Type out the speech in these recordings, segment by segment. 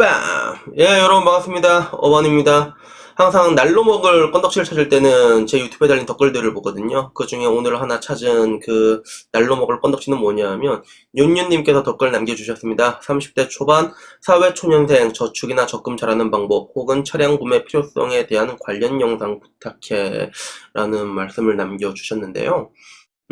빰! 예, 여러분 반갑습니다. 어반입니다. 항상 날로 먹을 건덕지를 찾을 때는 제 유튜브에 달린 댓글들을 보거든요. 그 중에 오늘 하나 찾은 그 날로 먹을 건덕지는 뭐냐 하면 윤윤님께서 댓글 남겨주셨습니다. 30대 초반 사회초년생 저축이나 적금 잘하는 방법 혹은 차량 구매 필요성에 대한 관련 영상 부탁해 라는 말씀을 남겨주셨는데요.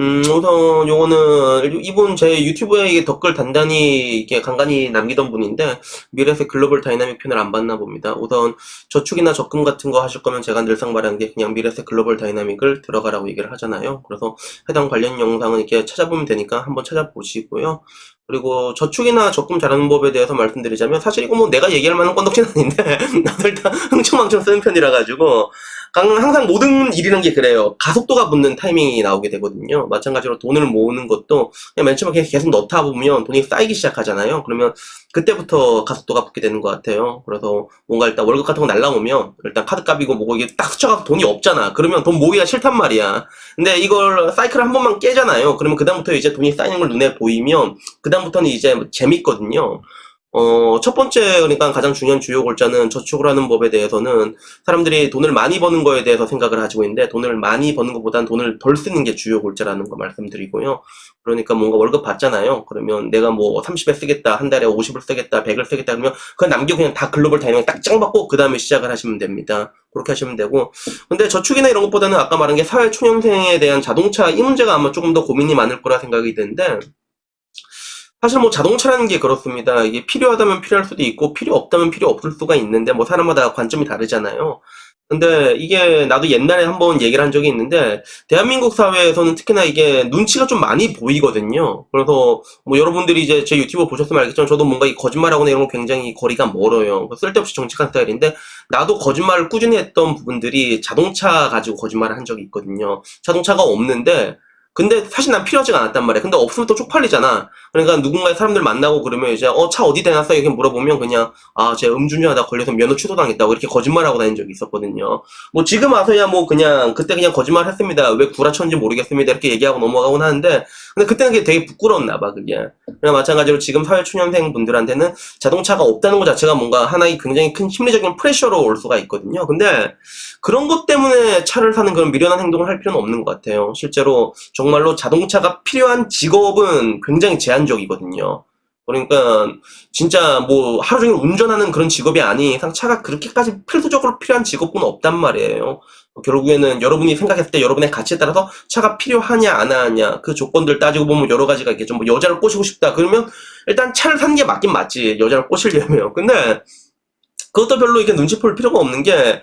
우선 요거는 이분 제 유튜브에 댓글 단단히 이렇게 간간히 남기던 분인데 미래세 글로벌 다이나믹 편을 안 봤나 봅니다. 우선 저축이나 적금 같은 거 하실 거면 제가 늘상 말하는 게 그냥 미래세 글로벌 다이나믹을 들어가라고 얘기를 하잖아요. 그래서 해당 관련 영상은 이렇게 찾아보면 되니까 한번 찾아보시고요. 그리고 저축이나 적금 잘하는 법에 대해서 말씀드리자면 사실 이거 뭐 내가 얘기할 만한 건덕지는 아닌데 나도 일단 흥청망청 쓰는 편이라 가지고 항상 모든 일이라는 게 그래요. 가속도가 붙는 타이밍이 나오게 되거든요. 마찬가지로 돈을 모으는 것도 그냥 맨 처음에 계속 넣다 보면 돈이 쌓이기 시작하잖아요. 그러면 그때부터 가속도가 붙게 되는 것 같아요. 그래서 뭔가 일단 월급 같은 거 날라오면 일단 카드값이고 뭐고 이게 딱 스쳐가서 돈이 없잖아. 그러면 돈 모으기가 싫단 말이야. 근데 이걸 사이클을 한 번만 깨잖아요. 그러면 그다음부터 이제 돈이 쌓이는 걸 눈에 보이면 그다음부터는 이제 재밌거든요. 첫 번째, 그러니까 가장 중요한 주요 골자는 저축을 하는 법에 대해서는 사람들이 돈을 많이 버는 거에 대해서 생각을 가지고 있는데 돈을 많이 버는 것보다는 돈을 덜 쓰는 게 주요 골자라는 거 말씀드리고요. 그러니까 뭔가 월급 받잖아요. 그러면 내가 뭐 30에 쓰겠다, 한 달에 50을 쓰겠다, 100을 쓰겠다 그러면 그거 남기고 그냥 다 글로벌 다이내믹 딱 짱 받고 그 다음에 시작을 하시면 됩니다. 그렇게 하시면 되고. 근데 저축이나 이런 것보다는 아까 말한 게 사회 초년생에 대한 자동차 이 문제가 아마 조금 더 고민이 많을 거라 생각이 드는데 사실 뭐 자동차라는 게 그렇습니다. 이게 필요하다면 필요할 수도 있고 필요 없다면 필요 없을 수가 있는데 뭐 사람마다 관점이 다르잖아요. 근데 이게 나도 옛날에 한번 얘기를 한 적이 있는데 대한민국 사회에서는 특히나 이게 눈치가 좀 많이 보이거든요. 그래서 뭐 여러분들이 이제 제 유튜브 보셨으면 알겠지만 저도 뭔가 이 거짓말하거나 이런 거 굉장히 거리가 멀어요. 쓸데없이 정직한 스타일인데 나도 거짓말을 꾸준히 했던 부분들이 자동차 가지고 거짓말을 한 적이 있거든요. 자동차가 없는데 근데 사실 난 필요하지가 않았단 말이야. 근데 없으면 또 쪽팔리잖아. 그러니까 누군가의 사람들 만나고 그러면 이제 차 어디 대놨어? 이렇게 물어보면 그냥 제가 음주운전하다 걸려서 면허 취소당했다고 이렇게 거짓말하고 다닌 적이 있었거든요. 뭐 지금 와서야 뭐 그냥 그때 그냥 거짓말 했습니다. 왜 구라쳤는지 모르겠습니다. 이렇게 얘기하고 넘어가곤 하는데 근데 그때는 그게 되게 부끄러웠나 봐 그게. 그냥 마찬가지로 지금 사회초년생 분들한테는 자동차가 없다는 것 자체가 뭔가 하나의 굉장히 큰 심리적인 프레셔로 올 수가 있거든요. 근데 그런 것 때문에 차를 사는 그런 미련한 행동을 할 필요는 없는 것 같아요. 실제로 정말로 자동차가 필요한 직업은 굉장히 제한적이거든요. 그러니까 진짜 뭐 하루 종일 운전하는 그런 직업이 아닌 이상 차가 그렇게까지 필수적으로 필요한 직업은 없단 말이에요. 결국에는 여러분이 생각했을 때 여러분의 가치에 따라서 차가 필요하냐 안 하냐 그 조건들 따지고 보면 여러 가지가 있겠죠. 뭐 여자를 꼬시고 싶다 그러면 일단 차를 사는 게 맞긴 맞지 여자를 꼬시려면. 근데 그것도 별로 이렇게 눈치 볼 필요가 없는 게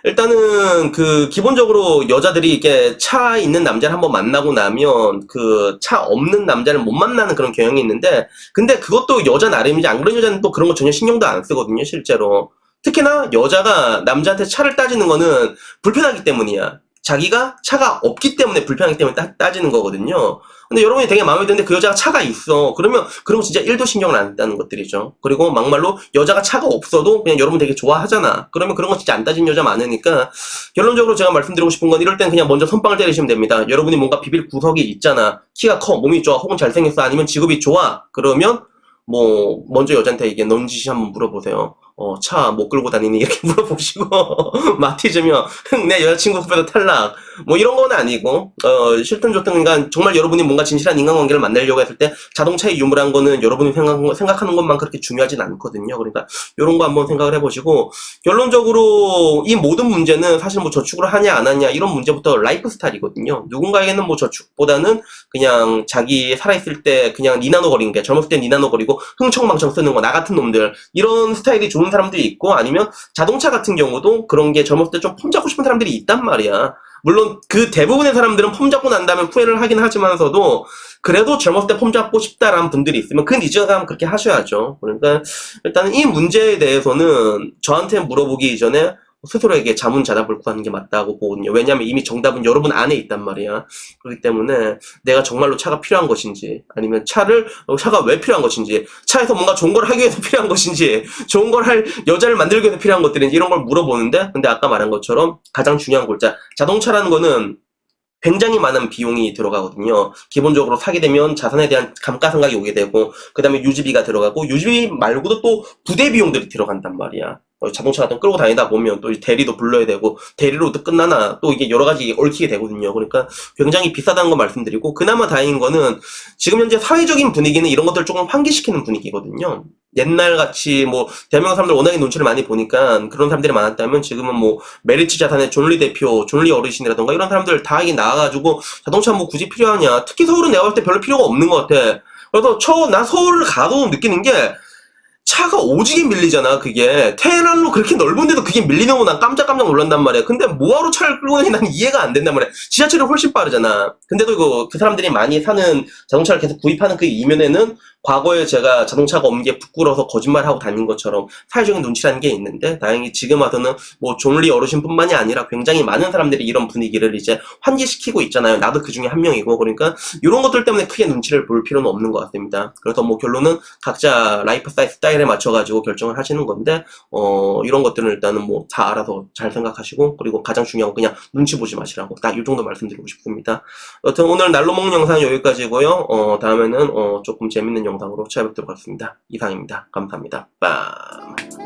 일단은 그 기본적으로 여자들이 이렇게 차 있는 남자를 한번 만나고 나면 그 차 없는 남자를 못 만나는 그런 경향이 있는데 근데 그것도 여자 나름이지 안 그런 여자는 또 그런 거 전혀 신경도 안 쓰거든요 실제로. 특히나 여자가 남자한테 차를 따지는 거는 불편하기 때문이야. 자기가 차가 없기 때문에 불편하기 때문에 따지는 거거든요. 근데 여러분이 되게 마음에 드는데 그 여자가 차가 있어. 그러면 그런 거 진짜 1도 신경을 안 쓴다는 것들이죠. 그리고 막말로 여자가 차가 없어도 그냥 여러분 되게 좋아하잖아. 그러면 그런 거 진짜 안 따지는 여자 많으니까 결론적으로 제가 말씀드리고 싶은 건 이럴 땐 그냥 먼저 선빵을 때리시면 됩니다. 여러분이 뭔가 비빌 구석이 있잖아. 키가 커, 몸이 좋아, 혹은 잘생겼어, 아니면 직업이 좋아. 그러면 뭐 먼저 여자한테 이게 넌지시 한번 물어보세요. 차 못 끌고 다니니 이렇게 물어보시고 마티즈면 내 여자친구 후배도 탈락 뭐 이런 건 아니고 싫든 좋든 그러니까 정말 여러분이 뭔가 진실한 인간관계를 만들려고 했을 때 자동차의 유무란 거는 여러분이 생각하는 것만 그렇게 중요하진 않거든요. 그러니까 이런 거 한번 생각을 해보시고 결론적으로 이 모든 문제는 사실 뭐 저축을 하냐 안 하냐 이런 문제부터 라이프 스타일이거든요. 누군가에게는 뭐 저축보다는 그냥 자기 살아있을 때 그냥 니나노거리는 게 젊었을 때 니나노거리고 흥청망청 쓰는 거 나 같은 놈들 이런 스타일이 좋은 사람들이 있고 아니면 자동차 같은 경우도 그런 게 젊었을 때 좀 폼 잡고 싶은 사람들이 있단 말이야. 물론 그 대부분의 사람들은 폼 잡고 난 다음에 후회를 하긴 하지만서도 그래도 젊었을 때 폼 잡고 싶다라는 분들이 있으면 그 니즈가 가면 그렇게 하셔야죠. 그러니까 일단 이 문제에 대해서는 저한테 물어보기 이전에 스스로에게 자문자답을 구하는 게 맞다고 보거든요. 왜냐하면 이미 정답은 여러분 안에 있단 말이야. 그렇기 때문에 내가 정말로 차가 필요한 것인지 아니면 차가 왜 필요한 것인지 차에서 뭔가 좋은 걸 하기 위해서 필요한 것인지 좋은 걸 할 여자를 만들기 위해서 필요한 것들인지 이런 걸 물어보는데 근데 아까 말한 것처럼 가장 중요한 골자 자동차라는 거는 굉장히 많은 비용이 들어가거든요. 기본적으로 사게 되면 자산에 대한 감가상각이 오게 되고, 그 다음에 유지비가 들어가고, 유지비 말고도 또 부대 비용들이 들어간단 말이야. 자동차 같은 거 끌고 다니다 보면 또 대리도 불러야 되고, 대리로도 끝나나 또 이게 여러 가지 얽히게 되거든요. 그러니까 굉장히 비싸다는 거 말씀드리고, 그나마 다행인 거는 지금 현재 사회적인 분위기는 이런 것들 조금 환기시키는 분위기거든요. 옛날 같이 뭐 대한민국 사람들 워낙에 눈치를 많이 보니까 그런 사람들이 많았다면 지금은 뭐 메리츠 자산의 존리 대표, 존리 어르신이라던가 이런 사람들 다 하긴 나와가지고 자동차 뭐 굳이 필요하냐. 특히 서울은 내가 볼 때 별로 필요가 없는 것 같아. 그래서 나 서울을 가도 느끼는 게 차가 오지게 밀리잖아, 그게. 테헤란로 그렇게 넓은데도 그게 밀리는 거 난 깜짝깜짝 놀란단 말이야. 근데 뭐하러 차를 끌고 다니는 난 이해가 안 된단 말이야. 지하철이 훨씬 빠르잖아. 근데도 그 사람들이 많이 사는 자동차를 계속 구입하는 그 이면에는 과거에 제가 자동차가 없는 게 부끄러워서 거짓말하고 다닌 것처럼 사회적인 눈치라는 게 있는데, 다행히 지금 와서는 뭐 존리 어르신뿐만이 아니라 굉장히 많은 사람들이 이런 분위기를 이제 환기시키고 있잖아요. 나도 그 중에 한 명이고. 그러니까 이런 것들 때문에 크게 눈치를 볼 필요는 없는 것 같습니다. 그래서 뭐 결론은 각자 라이프 스타일에 맞춰가지고 결정을 하시는 건데, 이런 것들은 일단은 뭐 다 알아서 잘 생각하시고, 그리고 가장 중요한 건 그냥 눈치 보지 마시라고 딱 이 정도 말씀드리고 싶습니다. 여튼 오늘 날로 먹는 영상은 여기까지고요. 다음에는 조금 재밌는 영상으로 찾아뵙도록 하겠습니다. 이상입니다. 감사합니다. 빰.